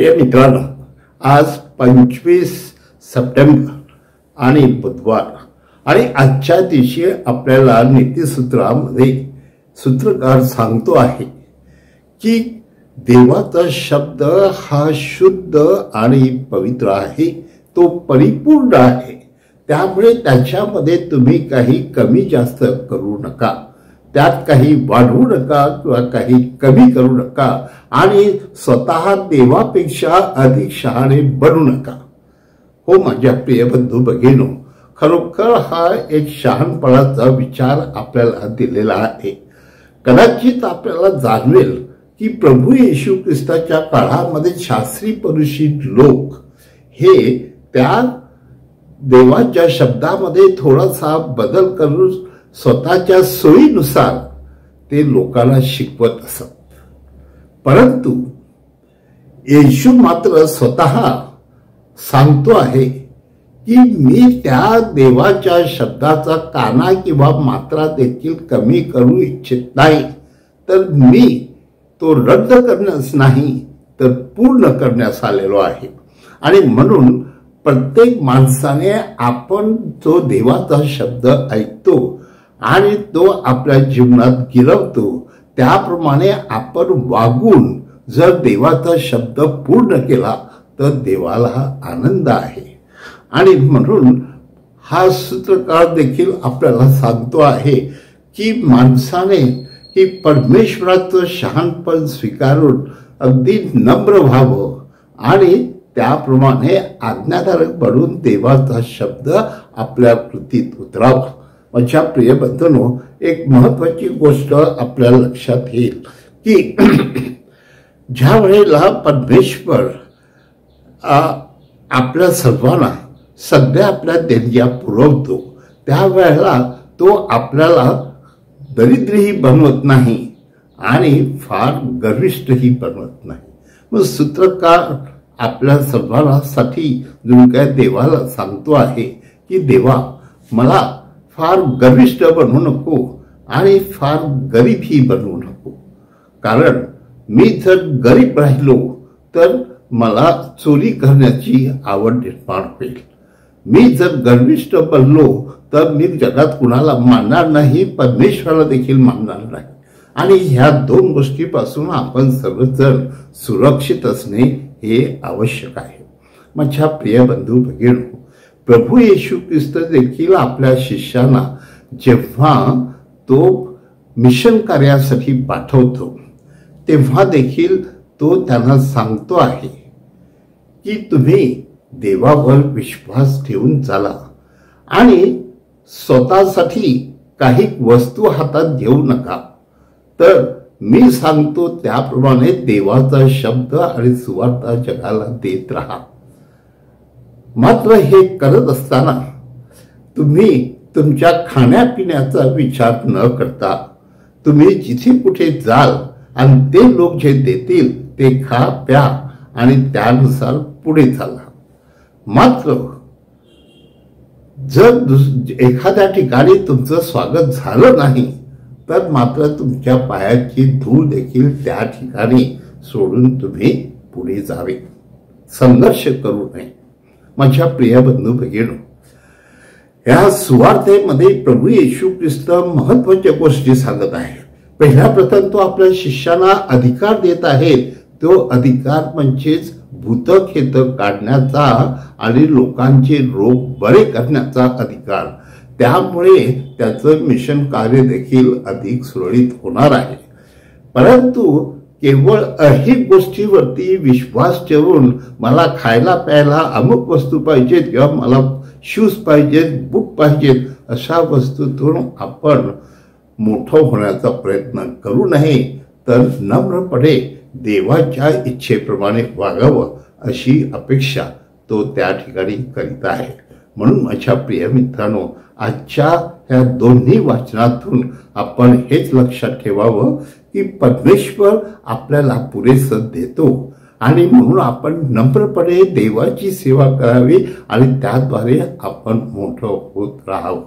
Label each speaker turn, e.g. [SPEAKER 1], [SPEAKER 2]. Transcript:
[SPEAKER 1] प्रिय मित्रांनो, आज 25 सप्टेंबर आणि बुधवार आणि आजच्या दिवशी आपल्याला नीतिसूत्रामध्ये सूत्रकार सांगतो आहे की देवाचा शब्द हा शुद्ध आणि पवित्र आहे, तो परिपूर्ण आहे। त्यामुळे त्याच्यामध्ये तुम्ही काही कमी जास्त करू नका, त्यात काही वाढवू नका किंवा काही कमी करू नका आणि स्वतः देवापेक्षा अधिक शहाणे बनू नका। हो माझ्या प्रिय बंधू भगिनींनो, खरोखर हा एक शहाणपणाचा विचार आपल्याला दिलेला आहे। कदाचित आपल्याला जाणवेल की प्रभू येशू ख्रिस्ताच्या काळामध्ये शास्त्री परिचित लोक हे त्या देवाच्या शब्दामध्ये थोडासा बदल करून स्वतःच्या सोयीनुसार ते लोकांना शिकवत असत, परंतु येशू मात्र स्वतः सांगतो आहे की मी त्या देवाच्या शब्दाचा काना किंवा मात्रा देखील कमी करू इच्छित नाही, तर मी तो रद्द करण्यास नाही तर पूर्ण करण्यास आलेलो आहे। आणि म्हणून प्रत्येक माणसाने आपण जो देवाचा शब्द ऐकतो आणि तो आपल्या जीवनात गिरवतो त्याप्रमाणे आपण वागून जर देवाचा शब्द पूर्ण केला तर देवाला आनंद आहे। आणि म्हणून हा सूत्रकार देखील आपल्याला सांगतो आहे की माणसाने ही परमेश्वराचं शहाणपण स्वीकारून अगदी नम्र व्हावं आणि त्याप्रमाणे आज्ञाधारक बनून देवाचा शब्द आपल्या कृतीत उतरावा। माझ्या प्रिय बंधूंनो, एक महत्वाची गोष्ट आपल्या लक्षात येईल की ज्या वेळेला परमेश्वर आपल्या सर्वांना सगळ्या आपल्या देणग्या पुरवतो त्यावेळेला तो आपल्याला दरिद्रही बनवत नाही आणि फार गर्विष्ठही बनवत नाही। मग सूत्रकार आपल्या सर्वांसाठी जो काय देवाला सांगतो आहे की देवा, मला फार गर्विष्ठ बनवू नको आणि फार गरीबही बनवू नको, कारण मी जर गरीब राहिलो तर मला चोरी करण्याची आवड निर्माण होईल। मी जर गर्विष्ठ बनलो तर मी जगात कुणाला मानणार नाही, परमेश्वराला देखील मानणार नाही। आणि ह्या दोन गोष्टीपासून आपण सर्वजण सुरक्षित असणे हे आवश्यक आहे। माझ्या प्रिय बंधू भगिनींनो, प्रभू येशू ख्रिस्त देखील आपल्या शिष्यांना जेव्हा तो मिशन कार्यासाठी पाठवतो तेव्हा देखील तो त्यांना सांगतो आहे की तुम्ही देवावर विश्वास ठेवून चाला आणि स्वतःसाठी काही वस्तू हातात घेऊ नका, तर मी सांगतो त्याप्रमाणे देवाचा शब्द आणि सुवार्ता जगाला देत राहा। मात्र हे करत असताना तुम्ही तुमच्या खाण्यापिण्याचा विचार न करता तुम्ही जिथे कुठे जाल आणि ते लोक जे देतील ते खा प्या आणि त्यानुसार पुढे चाला। मात्र जर एखाद्या ठिकाणी तुमचं स्वागत झालं नाही तर मात्र तुमच्या पायाची धूळ देखील त्या ठिकाणी सोडून तुम्ही पुढे जावे, संघर्ष करू नये। माझ्या प्रिय बंधू भगिनींनो, या सुवार्तेमध्ये प्रभू येशू ख्रिस्त महत्वाच्या गोष्टी सांगत आहे। पहिल्या प्रथम तो आपल्या शिष्यांना अधिकार देत आहे, तो अधिकार म्हणजेच भूतखेत काढण्याचा आणि लोकांचे रोग बरे करण्याचा अधिकार। त्यामुळे त्याचं मिशन कार्य देखील अधिक सुरळीत होणार आहे। परंतु केवळ अनेक गोष्टीवरती विश्वास ठेवून मला खायला प्यायला अमुक वस्तू पाहिजेत किंवा मला शूज पाहिजेत, बूट पाहिजेत, अशा वस्तूतून आपण मोठं होण्याचा प्रयत्न करू नये, तर नम्रपणे देवाच्या इच्छेप्रमाणे वागावं अशी अपेक्षा तो त्या ठिकाणी करीत आहे। म्हणून माझ्या प्रिय मित्रांनो, आजच्या ह्या दोन्ही वाचनातून आपण हेच लक्षात ठेवावं की परमेश्वर आपल्याला पुरेसं देतो आणि म्हणून आपण नम्रपणे देवाची सेवा करावी आणि त्याद्वारे आपण मोठं होत राहावं।